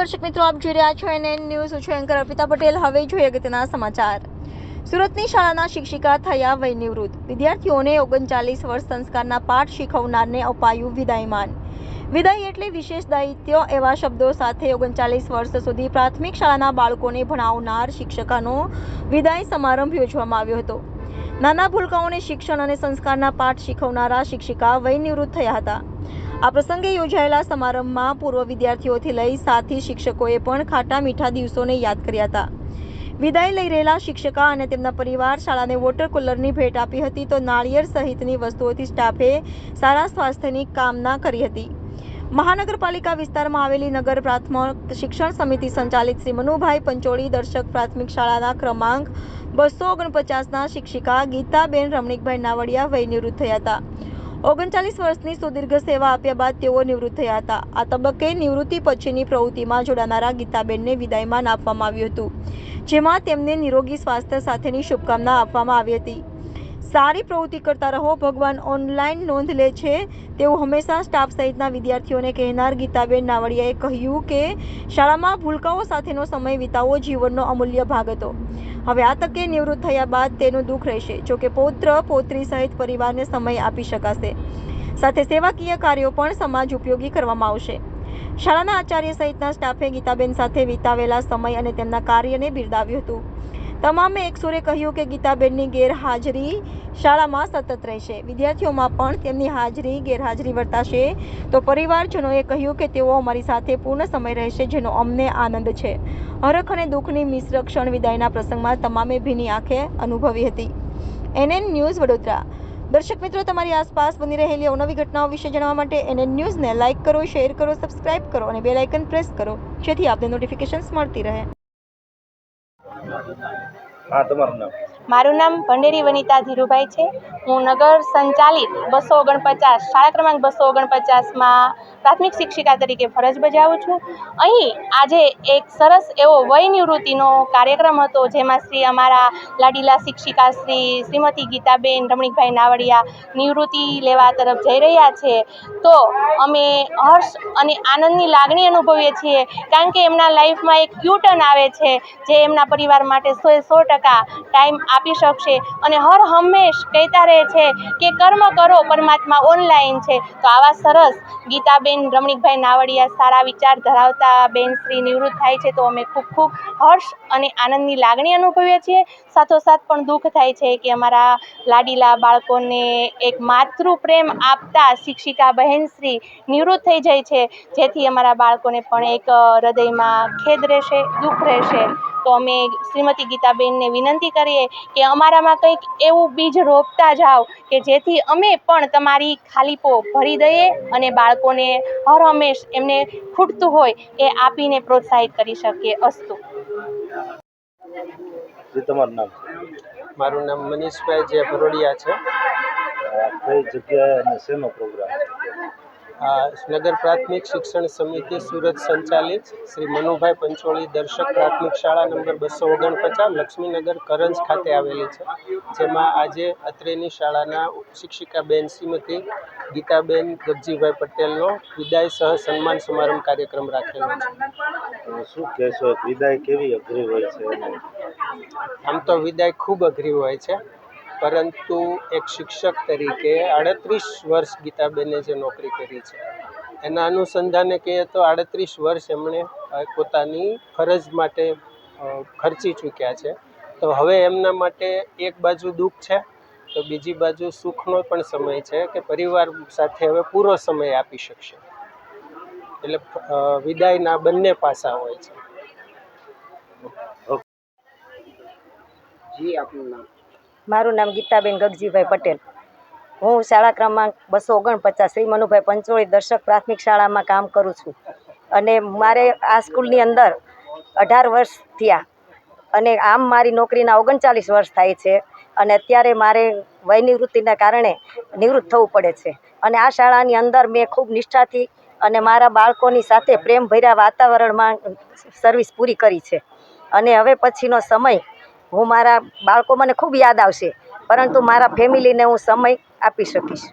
દર્શક મિત્રો, આપ જોઈ રહ્યા છો NN ન્યૂઝ. હું છું એન્કર અર્પિતા પટેલ. હવે જોઈએ અગત્યના સમાચાર. સુરતની શાળાના શિક્ષિકા થયા વય નિવૃત્ત. વિદ્યાર્થીઓને 39 વર્ષ સંસ્કારના પાઠ શીખવનારને અપાયું વિદાયમાન. વિદાય એટલે વિશેષ દાયિત્વ એવા શબ્દો સાથે 39 વર્ષ સુધી પ્રાથમિક શાળાના બાળકોને ભણાવનાર શિક્ષિકાનો વિદાય સમારંભ યોજવામાં આવ્યો હતો. નાના ભૂલકાઓને શિક્ષણ અને સંસ્કારના પાઠ શીખવનારા શિક્ષિકા વય નિવૃત્ત થયા હતા. આ પ્રસંગે યોજાયેલા સમારંભમાં પૂર્વ વિદ્યાર્થીઓથી લઈ સાથી શિક્ષકોએ પણ ખાટા મીઠા દિવસોને યાદ કર્યા હતા. વિદાય લઈ રહેલા શિક્ષિકા અને તેમના પરિવાર શાળાને વોટર કુલરની ભેટ આપી હતી, તો નાળિયેર સહિતની વસ્તુઓથી સ્ટાફે સારા સ્વાસ્થ્યની કામના કરી હતી. મહાનગરપાલિકા વિસ્તારમાં આવેલી નગર પ્રાથમિક શિક્ષણ સમિતિ સંચાલિત શ્રી મનુભાઈ પંચોળી દર્શક પ્રાથમિક શાળાના ક્રમાંક 249ના શિક્ષિકા ગીતાબેન રમણીકભાઈ નાવડિયા વય નિવૃત્ત થયા હતા. 39 વર્ષની સુદીર્ઘ સેવા આપ્યા બાદ તેઓ નિવૃત્ત થયા હતા. આ તબક્કે નિવૃત્તિ પછીની પ્રવૃત્તિમાં જોડાનારા ગીતાબેનને વિદાયમાન આપવામાં આવ્યું હતું, જેમાં તેમને નિરોગી સ્વાસ્થ્ય સાથેની શુભકામના આપવામાં આવી હતી. સારી પ્રવૃત્તિ કરતા રહો, ભગવાન ઓનલાઈન નોંધ લે છે તેવું હંમેશા સ્ટાફ સહિતના વિદ્યાર્થીઓને કહેનાર ગીતાબેન નાવડિયાએ કહ્યું કે શાળામાં ભૂલકાઓ સાથેનો સમય વિતાવવો જીવનનો અમૂલ્ય ભાગ હતો. હવે આ તકે નિવૃત્ત થયા બાદ તેનું દુઃખ રહેશે. જોકે પૌત્ર પૌત્રી સહિત પરિવારને સમય આપી શકાશે. સાથે સેવાકીય કાર્યો પણ સમાજ ઉપયોગી કરવામાં આવશે. શાળાના આચાર્ય સહિતના સ્ટાફે ગીતાબેન સાથે વિતાવેલા સમય અને તેમના કાર્યને બિરદાવ્યું હતું. તમામે એકસુરે કહ્યું કે ગીતાબેનની ગેરહાજરી શાળામાં સતત રહેશે. વિદ્યાર્થીઓમાં પણ તેમની હાજરી ગેરહાજરી વર્તાશે. તો પરિવારજનોએ કહ્યું કે તેઓ અમારી સાથે પૂર્ણ સમય રહેશે, જેનો અમને આનંદ છે. હરખ અને દુઃખની મિશ્ર ક્ષણ વિદાયના પ્રસંગમાં તમામે ભીની આંખે અનુભવી હતી. NN news Vadodara. દર્શક મિત્રો, તમારી આસપાસ બની રહેલી અવનવી ઘટનાઓ વિશે જાણવા માટે NN ન્યૂઝને લાઇક કરો, શેર કરો, સબસ્ક્રાઇબ કરો અને બેલ આઇકન પ્રેસ કરો, જેથી આપને નોટિફિકેશન્સ મળતી રહે. મારું નામ ભંડેરી વનિતા ધીરુભાઈ છે. હું નગર સંચાલિત 249 શાળા ક્રમાંક 249માં પ્રાથમિક શિક્ષિકા તરીકે ફરજ બજાવું છું. અહીં આજે એક સરસ એવો વય નિવૃત્તિનો કાર્યક્રમ હતો, જેમાં અમારા લાડીલા શિક્ષિકા શ્રીમતી ગીતાબેન રમણીકભાઈ નાવડિયા નિવૃત્તિ લેવા તરફ જઈ રહ્યા છે. તો અમે હર્ષ અને આનંદની લાગણી અનુભવીએ છીએ, કારણ કે એમના લાઈફમાં એક યુ-ટર્ન આવે છે, જે એમના પરિવાર માટે 100% ટાઈમ આપી શકશે. અને હર હંમેશ કહેતા રહે છે કે કર્મ કરો, પરમાત્મા ઓનલાઈન છે. તો આવા સરસ ગીતાબેન રમણીકભાઈ નાવડિયા સારા વિચાર ધરાવતા બેન શ્રી નિવૃત્ત થાય છે, તો અમે ખૂબ ખૂબ હર્ષ અને આનંદની લાગણી અનુભવીએ છીએ. સાથોસાથ પણ દુઃખ થાય છે કે અમારા લાડીલા બાળકોને એક માતૃ પ્રેમ આપતા શિક્ષિકા બહેનશ્રી નિવૃત્ત થઈ જાય છે, જેથી અમારા બાળકોને પણ એક હૃદયમાં ખેદ રહેશે, દુઃખ રહેશે. તો અમે શ્રીમતી ગીતાબેનને વિનંતી કરીએ કે અમારામાં કંઈક એવું બીજ રોપતા જાઓ કે જેથી અમે પણ તમારી ખાલીપો ભરી દઈએ અને બાળકોને હર હંમેશ એમને ખૂટતું હોય એ આપીને પ્રોત્સાહિત કરી શકીએ. અસ્તુ. તમારું નામ? મારું નામ મનીષભાઈ જે ભરોડિયા છે. કઈ જગ્યાએ અને શેનો પ્રોગ્રામ? નગર પ્રાથમિક શિક્ષણ સમિતિ સુરત સંચાલિત શ્રી મનુભાઈ પંચોળી દર્શક પ્રાથમિક શાળા નંબર 249 લક્ષ્મીનગર કરંજ ખાતે આવેલી છે, જેમાં આજે અત્રેની શાળાના શિક્ષિકા બેન શ્રીમતી ગીતાબેન ગગજીભાઈ પટેલનો વિદાય સહ સન્માન સમારંભ કાર્યક્રમ રાખેલો છે. શું કહેશો, વિદાય કેવી અઘરી હોય છે? આમ તો વિદાય ખૂબ અઘરી હોય છે, પરંતુ એક શિક્ષક તરીકે 38 વર્ષ ગીતાબેને જે નોકરી કરી છે, એના અનુસંધાને કહીએ તો 38 વર્ષ એમણે પોતાની ફરજ માટે ખર્ચી ચૂક્યા છે. તો હવે એમના માટે એક બાજુ દુઃખ છે, તો બીજી બાજુ સુખનો પણ સમય છે કે પરિવાર સાથે હવે પૂરો સમય આપી શકશે. એટલે વિદાયના બંને પાસા હોય છે. જી, આપનું નામ? મારું નામ ગીતાબેન ગગજીભાઈ પટેલ. હું શાળા ક્રમાંક 249 શ્રી મનુભાઈ પંચોળી દર્શક પ્રાથમિક શાળામાં કામ કરું છું. અને મારે આ સ્કૂલની અંદર 18 વર્ષ થયા અને આમ મારી નોકરીના 39 વર્ષ થાય છે. અને અત્યારે મારે વય નિવૃત્તિના કારણે નિવૃત્ત થવું પડે છે. અને આ શાળાની અંદર મેં ખૂબ નિષ્ઠાથી અને મારા બાળકોની સાથે પ્રેમભર્યા વાતાવરણમાં સર્વિસ પૂરી કરી છે. અને હવે પછીનો સમય હું મારા બાળકો મને ખૂબ યાદ આવશે, પરંતુ મારા ફેમિલીને હું સમય આપી શકીશ.